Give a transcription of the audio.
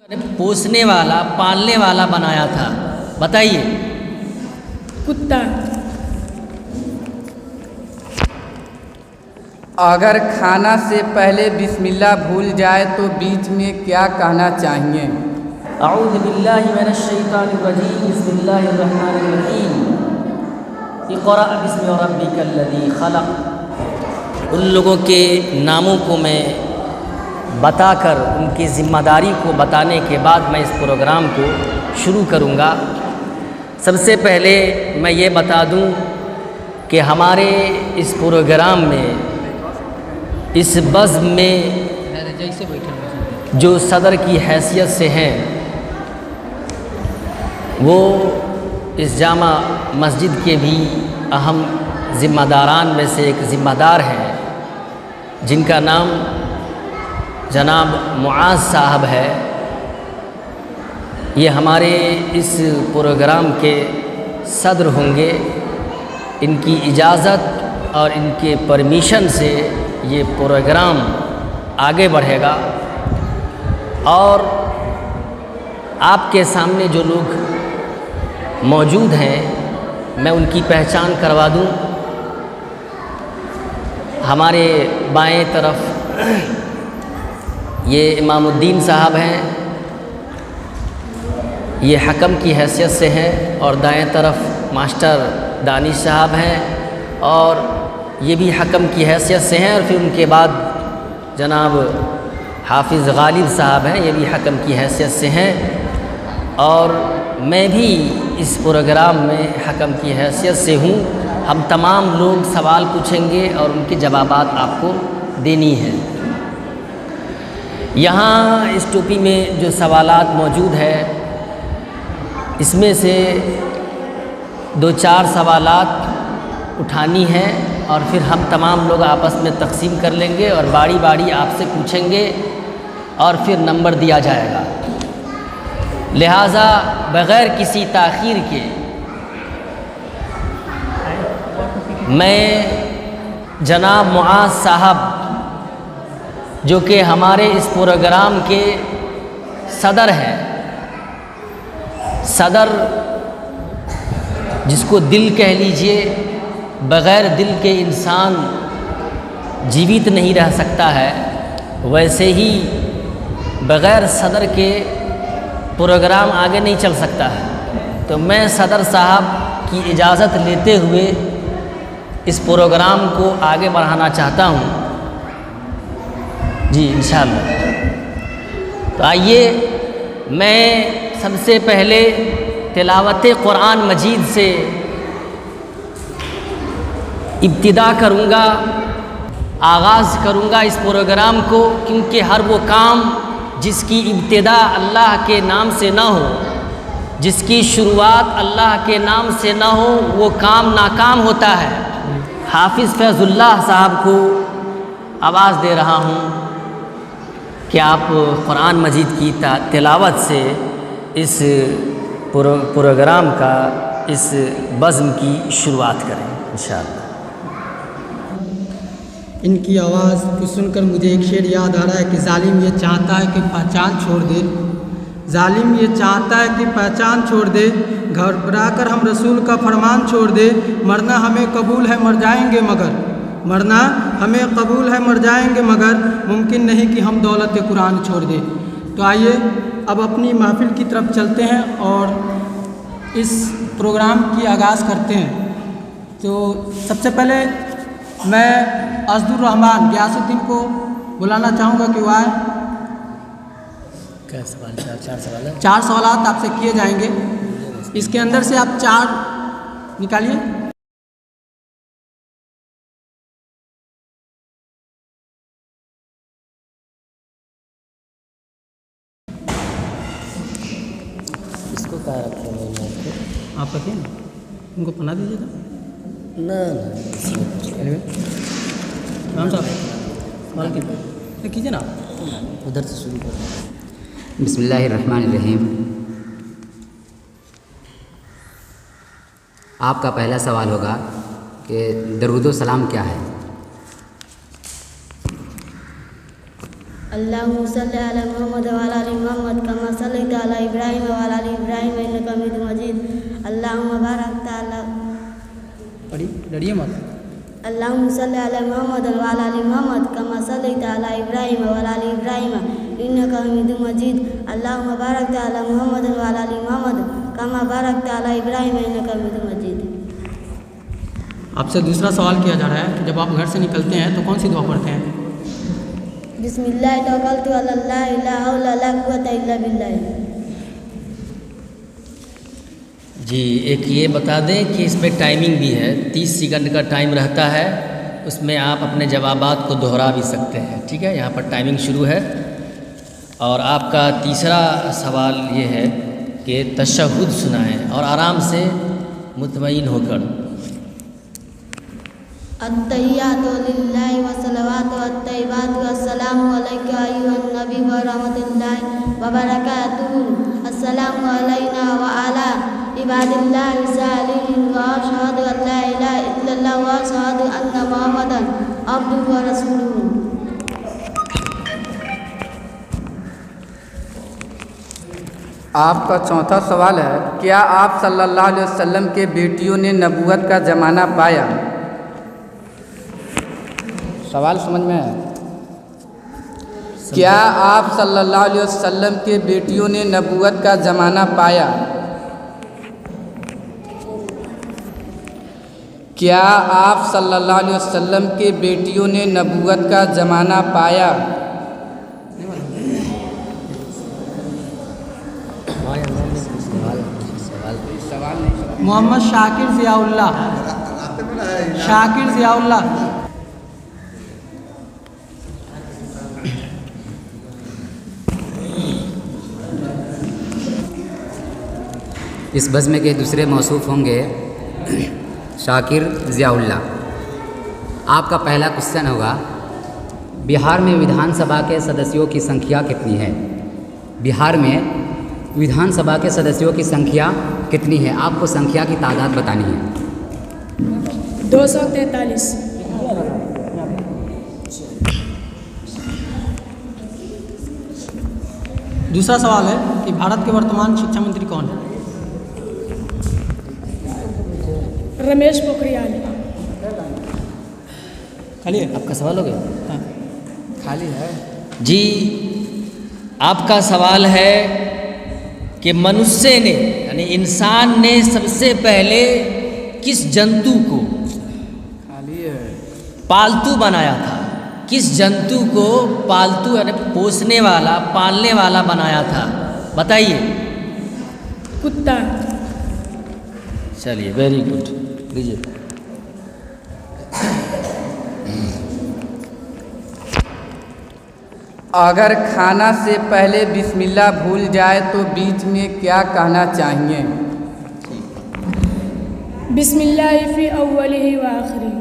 पोसने वाला, पालने वाला बनाया था? बताइए। कुत्ता। अगर खाना से पहले बिस्मिल्लाह भूल जाए तो बीच में क्या कहना चाहिए? अऊज़ु बिल्लाहि मिनश शैतानिर रजीम, बिस्मिल्लाहिर रहमानिर रहीम, इक़रा बिस्मि रब्बिकल्लज़ी खलक़। उन लोगों के नामों को मैं बताकर उनकी ज़िम्मेदारी को बताने के बाद मैं इस प्रोग्राम को शुरू करूँगा। सबसे पहले मैं ये बता दूँ कि हमारे इस प्रोग्राम में, इस बज़्म में जो सदर की हैसियत से हैं, वो इस जामा मस्जिद के भी अहम ज़िम्मेदारान में से एक ज़िम्मेदार हैं, जिनका नाम जनाब मुआज़ साहब है। ये हमारे इस प्रोग्राम के सदर होंगे। इनकी इजाज़त और इनके परमिशन से ये प्रोग्राम आगे बढ़ेगा। और आपके सामने जो लोग मौजूद हैं, मैं उनकी पहचान करवा दूं। हमारे बाएं तरफ ये इमामुद्दीन साहब हैं, ये हकम की हैसियत से हैं, और दाएं तरफ मास्टर दानिश साहब हैं, और ये भी हकम की हैसियत से हैं। और फिर उनके बाद जनाब हाफिज़ गालिब साहब हैं, ये भी हकम की हैसियत से हैं। और मैं भी इस प्रोग्राम में हकम की हैसियत से हूँ। हम तमाम लोग सवाल पूछेंगे और उनके जवाबात आपको देनी है। यहाँ इस टोपी में जो सवालात मौजूद है, इसमें से 2-4 सवालात उठानी है और फिर हम तमाम लोग आपस में तकसीम कर लेंगे और बारी बारी आपसे पूछेंगे और फिर नंबर दिया जाएगा। लिहाजा बग़ैर किसी ताख़ीर के मैं जनाब मुआज़ साहब, जो कि हमारे इस प्रोग्राम के सदर हैं, सदर जिसको दिल कह लीजिए, बग़ैर दिल के इंसान जीवित नहीं रह सकता है, वैसे ही बग़ैर सदर के प्रोग्राम आगे नहीं चल सकता है। तो मैं सदर साहब की इजाज़त लेते हुए इस प्रोग्राम को आगे बढ़ाना चाहता हूँ जी, इंशाअल्लाह। तो आइए, मैं सबसे पहले तिलावत कुरान मजीद से इब्तिदा करूँगा, आगाज़ करूँगा इस प्रोग्राम को, क्योंकि हर वो काम जिसकी इब्तिदा अल्लाह के नाम से ना हो, जिसकी शुरुआत अल्लाह के नाम से ना हो, वो काम नाकाम होता है। हाफिज़ फैज़ुल्लाह साहब को आवाज़ दे रहा हूँ कि आप कुरान मजीद की तिलावत से इस प्रोग्राम का, इस बज़्म की शुरुआत करें इंशाअल्लाह। इनकी आवाज़ को सुनकर मुझे एक शेर याद आ रहा है कि जालिम ये चाहता है कि पहचान छोड़ दे, जालिम ये चाहता है कि पहचान छोड़ दे, घबराकर हम रसूल का फरमान छोड़ दे, मरना हमें कबूल है मर जाएंगे मगर, मरना हमें कबूल है मर जाएंगे मगर, मुमकिन नहीं कि हम दौलत कुरान छोड़ दें। तो आइए अब अपनी महफिल की तरफ चलते हैं और इस प्रोग्राम की आगाज़ करते हैं। तो सबसे पहले मैं असदुर रहमान गियासुद्दीन को बुलाना चाहूँगा कि वह आए। क्या सवाल? 4 सवाल है। 4 सवालात आपसे किए जाएंगे, इसके अंदर से आप 4 निकालिए। इसको कहाँ रखे हैं? आप रखिए ना, उनको पढ़ा दीजिएगा ना। राम साहब सवाल कीजिए ना, उधर से शुरू करें। बिस्मिल्लाहिर्रहमानिर्रहीम। आपका पहला सवाल होगा कि दरूद व सलाम क्या है? अल्लाहुम्मा सल्ली अला मुहम्मद व अला आलि मुहम्मद कमा इब्राहिम व अला आलि इब्राहिम इन्नका हमीदुम मजीद। अल्लाहुम्मा बारिक तआला पढ़ी डरिए मत। अल्लाहुम्मा सल्लि अला मुहम्मद व अला आलि मुहम्मद कमा सल्लैता अला इब्राहिम व अला आलि इब्राहिम इन्नका हमीदुम मजीद। अल्लाहुम्मा बारिक अला मुहम्मद व अला आलि मुहम्मद कमा बारकता अला इब्राहिम इन्नका हमीदुम मजीद। आपसे दूसरा सवाल किया जा रहा है कि जब आप घर से निकलते हैं तो कौन सी दुआ पढ़ते हैं? बिस्मिल्लाह तवक्कलतु अल्लाह ला हौला ला कुव्वता इल्ला बिल्लाह। जी एक ये बता दें कि इसमें टाइमिंग भी है, 30 सेकंड का टाइम रहता है, उसमें आप अपने जवाबात को दोहरा भी सकते हैं। ठीक है, यहाँ पर टाइमिंग शुरू है। और आपका तीसरा सवाल ये है कि तशहुद सुनाएं और आराम से मुतमईन होकर। अत्तहियातु लिल्लाहि व सलवातु अत्तय्यिबातु अस्सलामु अलैका अय्युहन नबी व रहमतुल्लाहि व बरकातुहू। अस्सलामु अलैना व अला इबादिल्लाहि सालिहीन व अशहदु अन ला इलाहा इल्लल्लाह व अशहदु अन्ना मुहम्मदन अब्दुहु व रसूलुहू। आपका चौथा सवाल है, क्या आप सल्लल्लाहु अलैहि वसल्लम के बेटियों ने नबूवत का ज़माना पाया? सवाल समझ में है? क्या आप सल्लल्लाहु अलैहि वसल्लम के बेटियों ने नबूवत का ज़माना पाया? क्या आप सल्लल्लाहु अलैहि वसल्लम के बेटियों ने नबूवत का ज़माना पाया? मोहम्मद शाकिर ज़ियाउल्लाह। शाकिर ज़ियाउल्लाह। इस बज़्म के दूसरे मौसूफ़ होंगे शाकिर ज़ियाउल्लाह। आपका पहला क्वेश्चन होगा, बिहार में विधानसभा के सदस्यों की संख्या कितनी है? बिहार में विधानसभा के सदस्यों की संख्या कितनी है? आपको संख्या की तादाद बतानी है। 243। दूसरा सवाल है कि भारत के वर्तमान शिक्षा मंत्री कौन है? रमेश पोखरियाल। खाली है? आपका सवाल हो गया? हाँ। खाली है जी, आपका सवाल है कि मनुष्य ने यानी इंसान ने सबसे पहले किस जंतु को खाली है पालतू बनाया था? किस जंतु को पालतू यानी पोसने वाला, पालने वाला बनाया था? बताइए। कुत्ता। चलिए, वेरी गुड, लीजिए। अगर खाना से पहले बिस्मिल्लाह भूल जाए तो बीच में क्या कहना चाहिए? बिस्मिल्लाह फी अव्वलिही व आखिरी।